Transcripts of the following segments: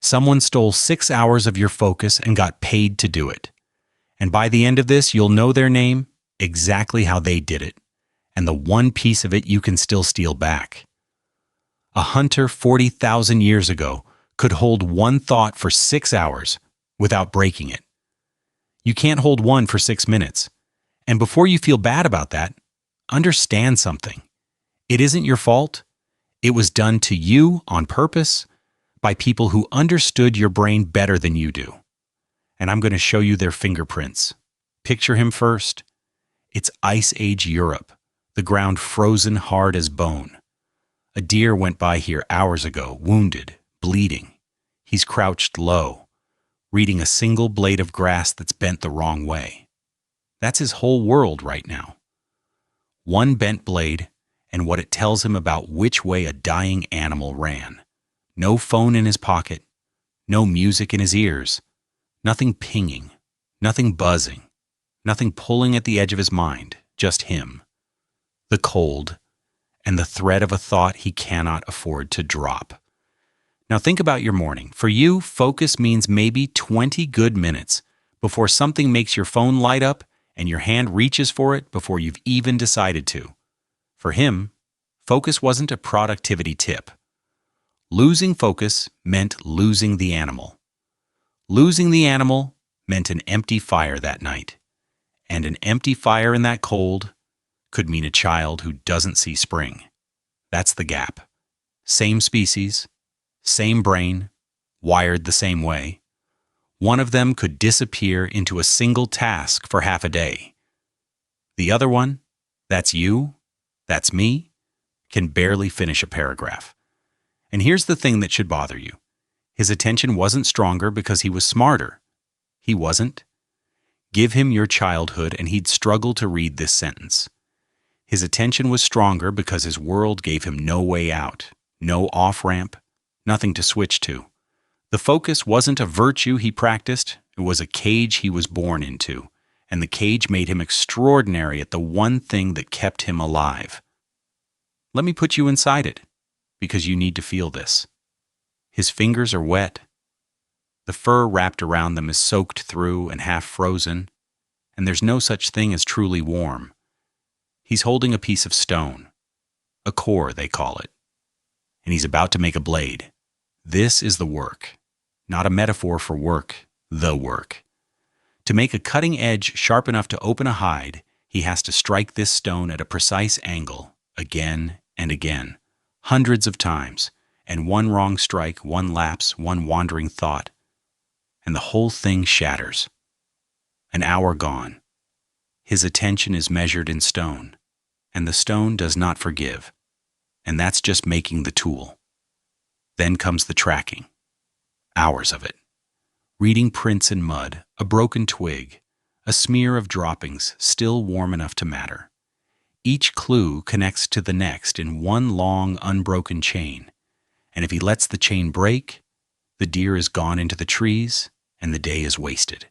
Someone stole 6 hours of your focus and got paid to do it. And by the end of this, you'll know their name, exactly how they did it, and the one piece of it you can still steal back. A hunter 40,000 years ago could hold one thought for 6 hours without breaking it. You can't hold one for 6 minutes. And before you feel bad about that, understand something. It isn't your fault. It was done to you on purpose by people who understood your brain better than you do. And I'm going to show you their fingerprints. Picture him first. It's Ice Age Europe, the ground frozen hard as bone. A deer went by here hours ago, wounded, bleeding. He's crouched low, reading a single blade of grass that's bent the wrong way. That's his whole world right now. One bent blade and what it tells him about which way a dying animal ran. No phone in his pocket, no music in his ears, nothing pinging, nothing buzzing, nothing pulling at the edge of his mind, just him. The cold, and the thread of a thought he cannot afford to drop. Now think about your morning. For you, focus means maybe 20 good minutes before something makes your phone light up and your hand reaches for it before you've even decided to. For him, focus wasn't a productivity tip. Losing focus meant losing the animal. Losing the animal meant an empty fire that night. And an empty fire in that cold could mean a child who doesn't see spring. That's the gap. Same species, same brain, wired the same way. One of them could disappear into a single task for half a day. The other one, that's you, that's me, can barely finish a paragraph. And here's the thing that should bother you. His attention wasn't stronger because he was smarter. He wasn't. Give him your childhood and he'd struggle to read this sentence. His attention was stronger because his world gave him no way out, no off-ramp, nothing to switch to. The focus wasn't a virtue he practiced, it was a cage he was born into, and the cage made him extraordinary at the one thing that kept him alive. Let me put you inside it, because you need to feel this. His fingers are wet. The fur wrapped around them is soaked through and half frozen, and there's no such thing as truly warm. He's holding a piece of stone, a core they call it, and he's about to make a blade. This is the work, not a metaphor for work, the work. To make a cutting edge sharp enough to open a hide, he has to strike this stone at a precise angle, again and again, hundreds of times, and one wrong strike, one lapse, one wandering thought, and the whole thing shatters. An hour gone. His attention is measured in stone, and the stone does not forgive, and that's just making the tool. Then comes the tracking. Hours of it. Reading prints in mud, a broken twig, a smear of droppings still warm enough to matter. Each clue connects to the next in one long, unbroken chain, and if he lets the chain break, the deer is gone into the trees, and the day is wasted.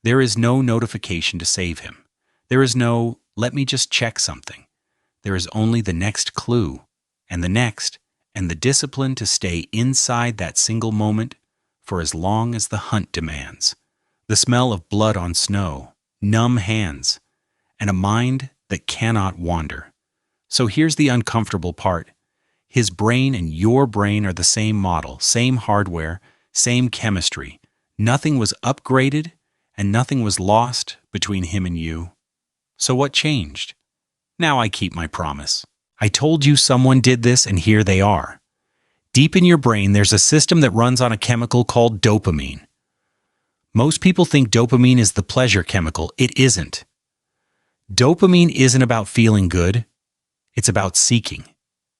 There is no notification to save him. There is no, let me just check something. There is only the next clue, and the next, and the discipline to stay inside that single moment for as long as the hunt demands. The smell of blood on snow, numb hands, and a mind that cannot wander. So here's the uncomfortable part. His brain and your brain are the same model, same hardware, same chemistry. Nothing was upgraded and nothing was lost between him and you. So what changed? Now I keep my promise. I told you someone did this and here they are. Deep in your brain, there's a system that runs on a chemical called dopamine. Most people think dopamine is the pleasure chemical. It isn't. Dopamine isn't about feeling good. It's about seeking.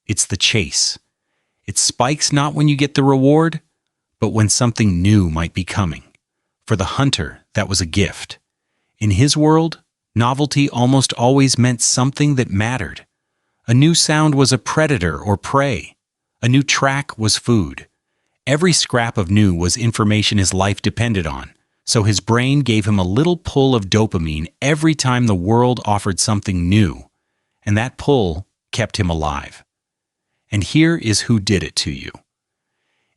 It's the chase. It spikes not when you get the reward, but when something new might be coming. For the hunter, that was a gift. In his world, novelty almost always meant something that mattered. A new sound was a predator or prey. A new track was food. Every scrap of new was information his life depended on, so his brain gave him a little pull of dopamine every time the world offered something new, and that pull kept him alive. And here is who did it to you.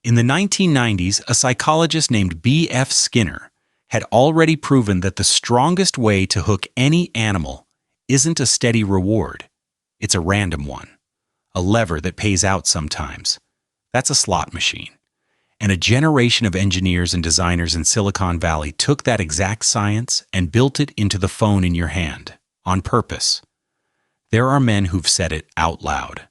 In the 1990s, a psychologist named B.F. Skinner had already proven that the strongest way to hook any animal isn't a steady reward. It's a random one, a lever that pays out sometimes. That's a slot machine. And a generation of engineers and designers in Silicon Valley took that exact science and built it into the phone in your hand, on purpose. There are men who've said it out loud.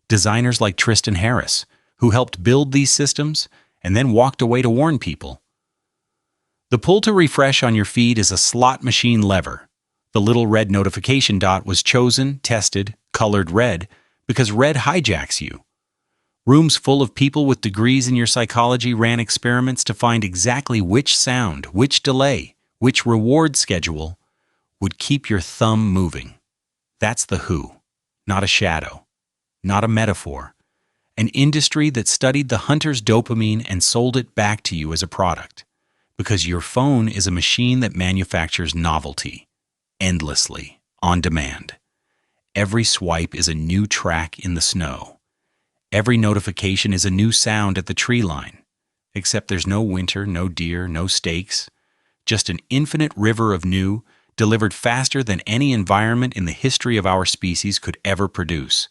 Designers like Tristan Harris, who helped build these systems and then walked away to warn people. The pull to refresh on your feed is a slot machine lever. The little red notification dot was chosen, tested, colored red, because red hijacks you. Rooms full of people with degrees in your psychology ran experiments to find exactly which sound, which delay, which reward schedule would keep your thumb moving. That's the who, not a shadow, not a metaphor. An industry that studied the hunter's dopamine and sold it back to you as a product. Because your phone is a machine that manufactures novelty, endlessly, on demand. Every swipe is a new track in the snow. Every notification is a new sound at the tree line. Except there's no winter, no deer, no steaks. Just an infinite river of new, delivered faster than any environment in the history of our species could ever produce.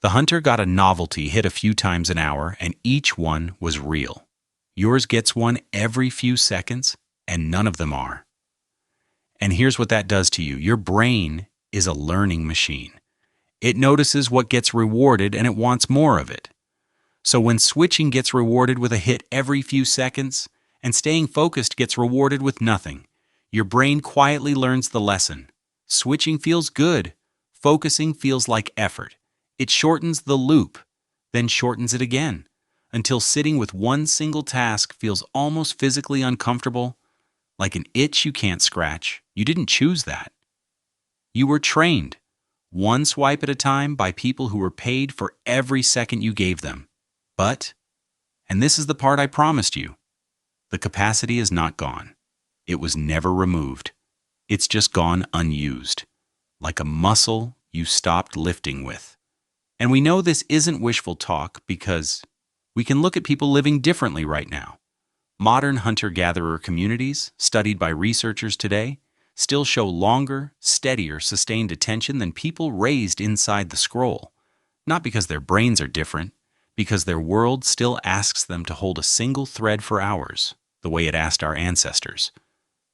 The hunter got a novelty hit a few times an hour, and each one was real. Yours gets one every few seconds, and none of them are. And here's what that does to you. Your brain is a learning machine. It notices what gets rewarded, and it wants more of it. So when switching gets rewarded with a hit every few seconds, and staying focused gets rewarded with nothing, your brain quietly learns the lesson. Switching feels good. Focusing feels like effort. It shortens the loop, then shortens it again, until sitting with one single task feels almost physically uncomfortable, like an itch you can't scratch. You didn't choose that. You were trained, one swipe at a time, by people who were paid for every second you gave them. But, and this is the part I promised you, the capacity is not gone. It was never removed. It's just gone unused, like a muscle you stopped lifting with. And we know this isn't wishful talk because we can look at people living differently right now. Modern hunter-gatherer communities, studied by researchers today, still show longer, steadier, sustained attention than people raised inside the scroll. Not because their brains are different, because their world still asks them to hold a single thread for hours, the way it asked our ancestors.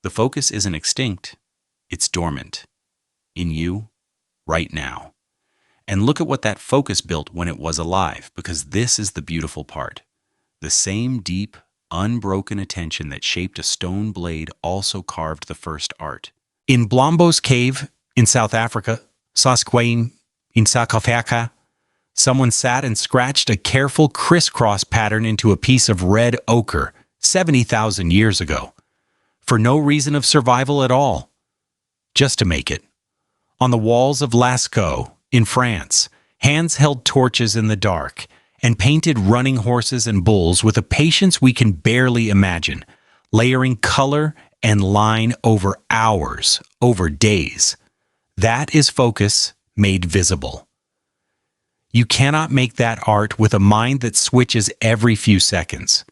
The focus isn't extinct, it's dormant. In you, right now. And look at what that focus built when it was alive, because this is the beautiful part. The same deep, unbroken attention that shaped a stone blade also carved the first art. In Blombos Cave in South Africa, Sasquatch in South Africa, someone sat and scratched a careful crisscross pattern into a piece of red ochre 70,000 years ago, for no reason of survival at all, just to make it. On the walls of Lascaux, in France, hands held torches in the dark and painted running horses and bulls with a patience we can barely imagine, layering color and line over hours, over days. That is focus made visible. You cannot make that art with a mind that switches every few seconds.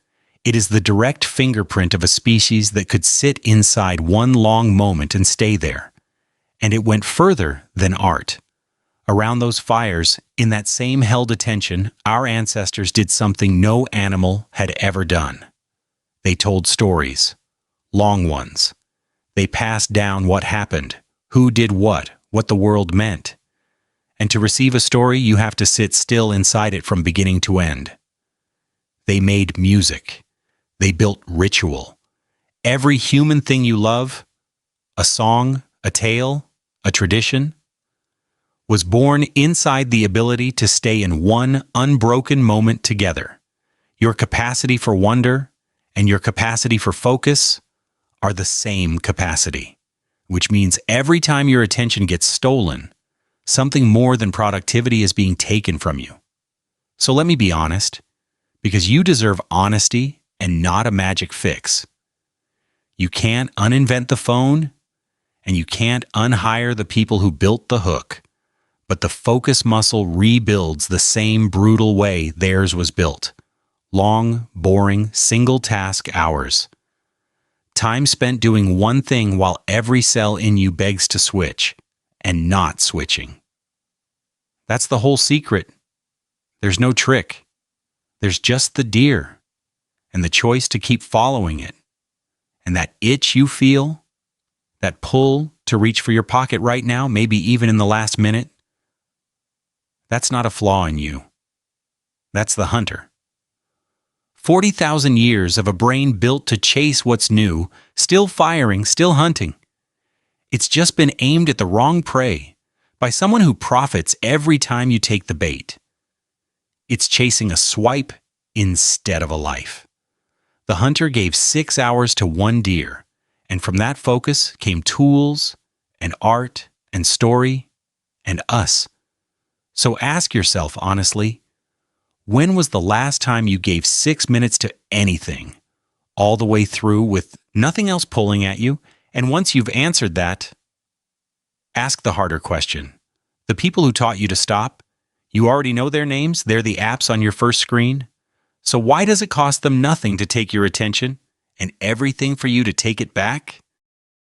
It is the direct fingerprint of a species that could sit inside one long moment and stay there. And it went further than art. Around those fires, in that same held attention, our ancestors did something no animal had ever done. They told stories, long ones. They passed down what happened, who did what the world meant. And to receive a story, you have to sit still inside it from beginning to end. They made music. They built ritual. Every human thing you love, a song, a tale, a tradition, was born inside the ability to stay in one unbroken moment together. Your capacity for wonder and your capacity for focus are the same capacity, which means every time your attention gets stolen, something more than productivity is being taken from you. So let me be honest, because you deserve honesty and not a magic fix. You can't uninvent the phone, and you can't unhire the people who built the hook. But the focus muscle rebuilds the same brutal way theirs was built. Long, boring, single-task hours. Time spent doing one thing while every cell in you begs to switch, and not switching. That's the whole secret. There's no trick. There's just the deer, and the choice to keep following it. And that itch you feel, that pull to reach for your pocket right now, maybe even in the last minute, that's not a flaw in you. That's the hunter. 40,000 years of a brain built to chase what's new, still firing, still hunting. It's just been aimed at the wrong prey by someone who profits every time you take the bait. It's chasing a swipe instead of a life. The hunter gave 6 hours to one deer, and from that focus came tools and art and story and us. So ask yourself honestly, when was the last time you gave 6 minutes to anything, all the way through with nothing else pulling at you? And once you've answered that, ask the harder question. The people who taught you to stop, you already know their names, they're the apps on your first screen. So why does it cost them nothing to take your attention and everything for you to take it back?